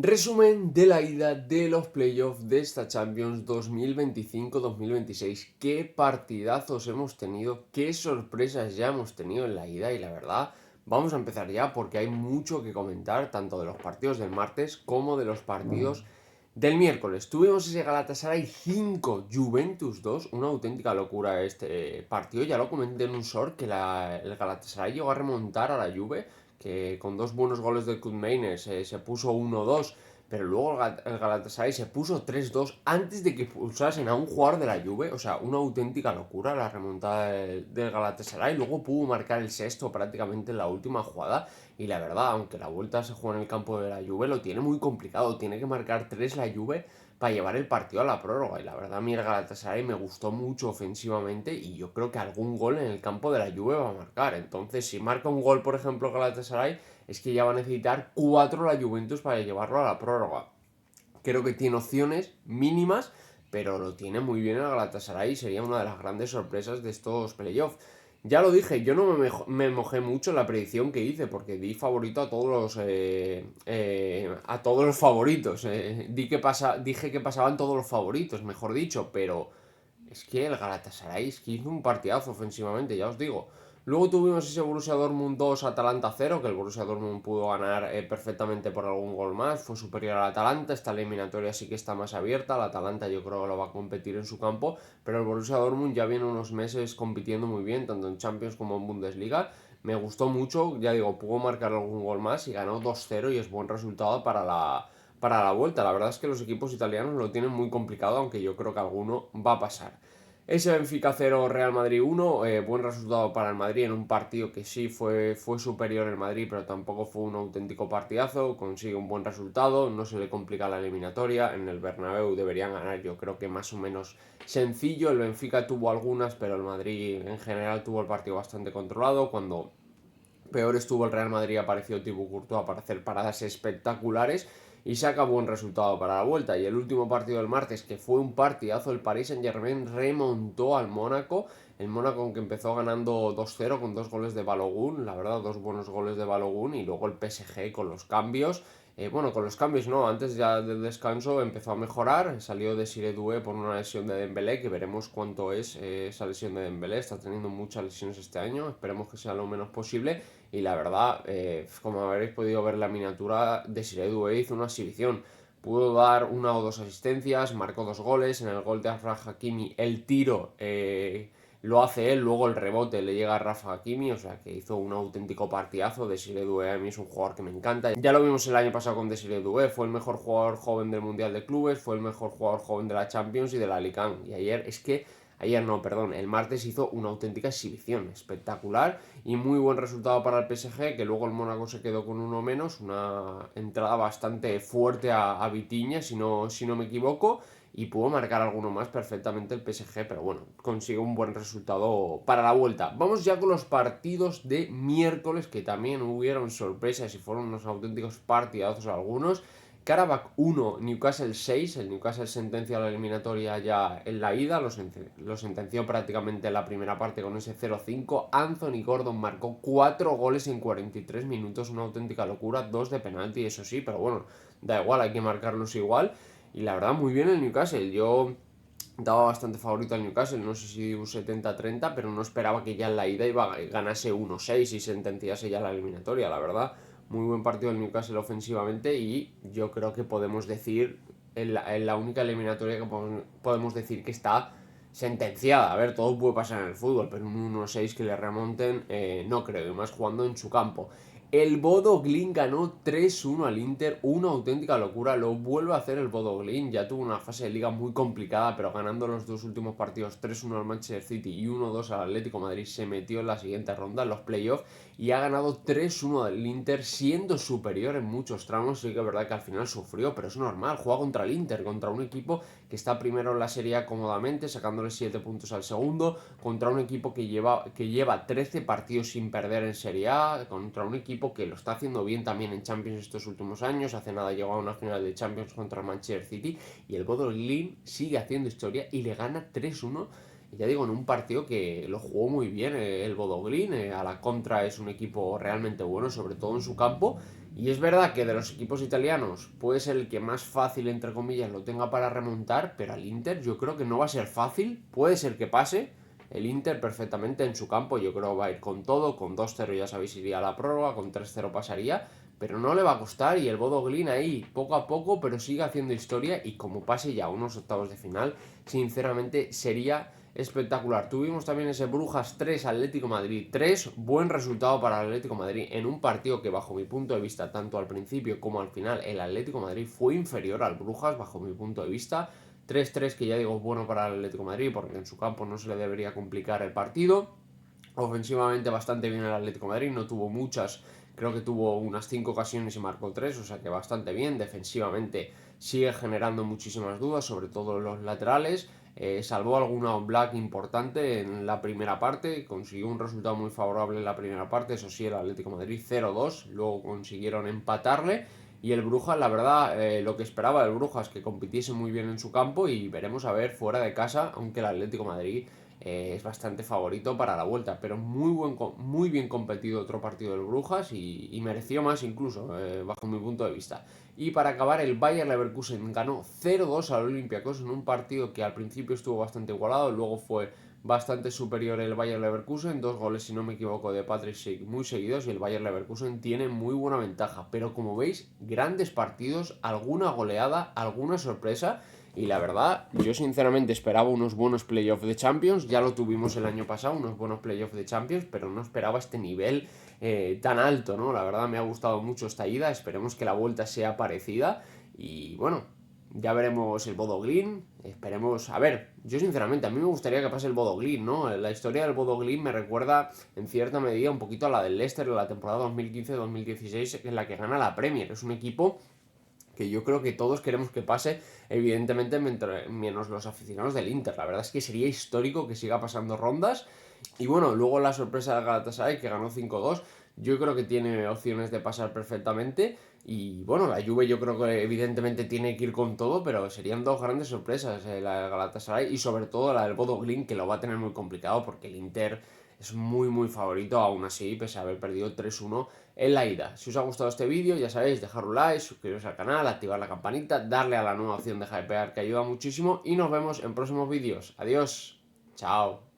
Resumen de la ida de los playoffs de esta Champions 2025-2026. Qué partidazos hemos tenido, qué sorpresas ya hemos tenido en la ida y la verdad, vamos a empezar ya porque hay mucho que comentar, tanto de los partidos del martes como de los partidos del miércoles. Tuvimos ese Galatasaray 5, Juventus 2, una auténtica locura este partido. Ya lo comenté en un short que el Galatasaray llegó a remontar a la Juve, que con dos buenos goles del Koutmaines se puso 1-2, pero luego el Galatasaray se puso 3-2 antes de que pulsasen a un jugador de la Juve. O sea, una auténtica locura la remontada del Galatasaray. Luego pudo marcar el sexto prácticamente en la última jugada. Y la verdad, aunque la vuelta se juega en el campo de la Juve, lo tiene muy complicado. Tiene que marcar 3 la Juve para llevar el partido a la prórroga. Y la verdad, a mí el Galatasaray me gustó mucho ofensivamente y yo creo que algún gol en el campo de la Juve va a marcar. Entonces, si marca un gol, por ejemplo, Galatasaray, es que ya va a necesitar 4 la Juventus para llevarlo a la prórroga. Creo que tiene opciones mínimas, pero lo tiene muy bien el Galatasaray y sería una de las grandes sorpresas de estos playoffs. Ya lo dije, yo no me mojé mucho en la predicción que hice porque di favorito a todos los favoritos. Dije que pasaban todos los favoritos, mejor dicho, pero es que el Galatasaray es que hizo un partidazo ofensivamente, ya os digo. Luego tuvimos ese Borussia Dortmund 2, Atalanta 0, que el Borussia Dortmund pudo ganar perfectamente por algún gol más, fue superior al Atalanta. Esta eliminatoria sí que está más abierta, el Atalanta yo creo que lo va a competir en su campo, pero el Borussia Dortmund ya viene unos meses compitiendo muy bien, tanto en Champions como en Bundesliga. Me gustó mucho, ya digo, pudo marcar algún gol más y ganó 2-0 y es buen resultado para la vuelta. La verdad es que los equipos italianos lo tienen muy complicado, aunque yo creo que alguno va a pasar. Ese Benfica 0, Real Madrid 1, buen resultado para el Madrid en un partido que sí fue superior el Madrid, pero tampoco fue un auténtico partidazo. Consigue un buen resultado, no se le complica la eliminatoria. En el Bernabéu deberían ganar, yo creo que más o menos sencillo. El Benfica tuvo algunas, pero el Madrid en general tuvo el partido bastante controlado. Cuando peor estuvo el Real Madrid, apareció Thibaut Courtois para hacer paradas espectaculares y saca buen resultado para la vuelta. Y el último partido del martes, que fue un partidazo, el Paris Saint-Germain remontó al Mónaco. El Mónaco que empezó ganando 2-0 con dos goles de Balogun, la verdad, dos buenos goles de Balogun, y luego el PSG con los cambios. Bueno, con los cambios no, antes ya del descanso empezó a mejorar, salió Desiré Doué por una lesión de Dembélé, que veremos cuánto es esa lesión de Dembélé, está teniendo muchas lesiones este año, esperemos que sea lo menos posible, y la verdad, como habréis podido ver en la miniatura, Desiré Doué hizo una exhibición. Pudo dar una o dos asistencias, marcó dos goles. En el gol de Achraf Hakimi, el tiro lo hace él, luego el rebote le llega a Rafa Hakimi, o sea que hizo un auténtico partidazo. Desiré Doué a mí es un jugador que me encanta. Ya lo vimos el año pasado con Desiré Doué, fue el mejor jugador joven del Mundial de Clubes, fue el mejor jugador joven de la Champions y de la Ligue 1. Y ayer no, perdón, el martes hizo una auténtica exhibición, espectacular y muy buen resultado para el PSG, que luego el Mónaco se quedó con uno menos, una entrada bastante fuerte a Vitinha, si no me equivoco, y pudo marcar alguno más perfectamente el PSG, pero bueno, consigue un buen resultado para la vuelta. Vamos ya con los partidos de miércoles, que también hubieron sorpresas y fueron unos auténticos partidazos algunos. Karabakh 1, Newcastle 6. El Newcastle sentencia la eliminatoria ya en la ida, lo sentenció prácticamente en la primera parte con ese 0-5. Anthony Gordon marcó 4 goles en 43 minutos, una auténtica locura, 2 de penalti, eso sí, pero bueno, da igual, hay que marcarlos igual. Y la verdad, muy bien el Newcastle. Yo daba bastante favorito al Newcastle, no sé si un 70-30, pero no esperaba que ya en la ida ganase 1-6 y sentenciase ya la eliminatoria, la verdad. Muy buen partido del Newcastle ofensivamente y yo creo que podemos decir, en la única eliminatoria que podemos decir que está sentenciada. A ver, todo puede pasar en el fútbol, pero un 1-6 que le remonten, no creo, y más jugando en su campo. El Bodo Glimt ganó 3-1 al Inter, una auténtica locura, lo vuelve a hacer el Bodo Glimt, ya tuvo una fase de liga muy complicada, pero ganando los dos últimos partidos 3-1 al Manchester City y 1-2 al Atlético de Madrid, se metió en la siguiente ronda, en los playoffs, y ha ganado 3-1 al Inter, siendo superior en muchos tramos. Sí que es verdad que al final sufrió, pero es normal, juega contra el Inter, contra un equipo que está primero en la Serie A cómodamente, sacándole 7 puntos al segundo, contra un equipo que lleva 13 partidos sin perder en Serie A, contra un equipo que lo está haciendo bien también en Champions estos últimos años. Hace nada llegó a una final de Champions contra el Manchester City y el Bodo Glimt sigue haciendo historia y le gana 3-1. Ya digo, en un partido que lo jugó muy bien el Bodo Glimt, a la contra es un equipo realmente bueno, sobre todo en su campo, Y es verdad que de los equipos italianos puede ser el que más fácil, entre comillas, lo tenga para remontar, pero al Inter yo creo que no va a ser fácil, puede ser que pase. El Inter perfectamente en su campo, yo creo va a ir con todo, con 2-0 ya sabéis iría a la prórroga, con 3-0 pasaría, pero no le va a costar y el Bodo Glimt ahí poco a poco, pero sigue haciendo historia y como pase ya a unos octavos de final, sinceramente sería espectacular. Tuvimos también ese Brujas 3, Atlético Madrid 3, buen resultado para el Atlético Madrid en un partido que bajo mi punto de vista, tanto al principio como al final, el Atlético Madrid fue inferior al Brujas bajo mi punto de vista. 3-3 que ya digo es bueno para el Atlético Madrid porque en su campo no se le debería complicar el partido. Ofensivamente bastante bien el Atlético Madrid, no tuvo muchas, creo que tuvo unas 5 ocasiones y marcó 3, o sea que bastante bien. Defensivamente sigue generando muchísimas dudas, sobre todo los laterales. Salvó alguna Black importante en la primera parte, consiguió un resultado muy favorable en la primera parte, eso sí, el Atlético Madrid 0-2, luego consiguieron empatarle. Y el Brujas, la verdad, lo que esperaba del Brujas, que compitiese muy bien en su campo y veremos a ver fuera de casa, aunque el Atlético Madrid es bastante favorito para la vuelta, pero muy bien competido otro partido del Brujas y mereció más incluso, bajo mi punto de vista. Y para acabar, el Bayer Leverkusen ganó 0-2 al Olympiacos en un partido que al principio estuvo bastante igualado, luego fue bastante superior el Bayer Leverkusen, 2 goles si no me equivoco de Patrick Schick muy seguidos y el Bayer Leverkusen tiene muy buena ventaja, pero como veis, grandes partidos, alguna goleada, alguna sorpresa. Y la verdad, yo sinceramente esperaba unos buenos playoffs de Champions, ya lo tuvimos el año pasado, unos buenos playoffs de Champions, pero no esperaba este nivel tan alto, ¿no? La verdad me ha gustado mucho esta ida, esperemos que la vuelta sea parecida y bueno, ya veremos el Bodo Glimt, esperemos, a ver, yo sinceramente a mí me gustaría que pase el Bodo Glimt, ¿no? La historia del Bodo Glimt me recuerda en cierta medida un poquito a la del Leicester en la temporada 2015-2016 en la que gana la Premier, es un equipo que yo creo que todos queremos que pase, evidentemente menos los aficionados del Inter. La verdad es que sería histórico que siga pasando rondas. Y bueno, luego la sorpresa de Galatasaray, que ganó 5-2, yo creo que tiene opciones de pasar perfectamente. Y bueno, la Juve yo creo que evidentemente tiene que ir con todo, pero serían dos grandes sorpresas, la de Galatasaray y sobre todo la del Bodo Glimt, que lo va a tener muy complicado porque el Inter es muy favorito, aún así, pese a haber perdido 3-1 en la ida. Si os ha gustado este vídeo, ya sabéis, dejar un like, suscribiros al canal, activar la campanita, darle a la nueva opción de hypear que ayuda muchísimo y nos vemos en próximos vídeos. Adiós, chao.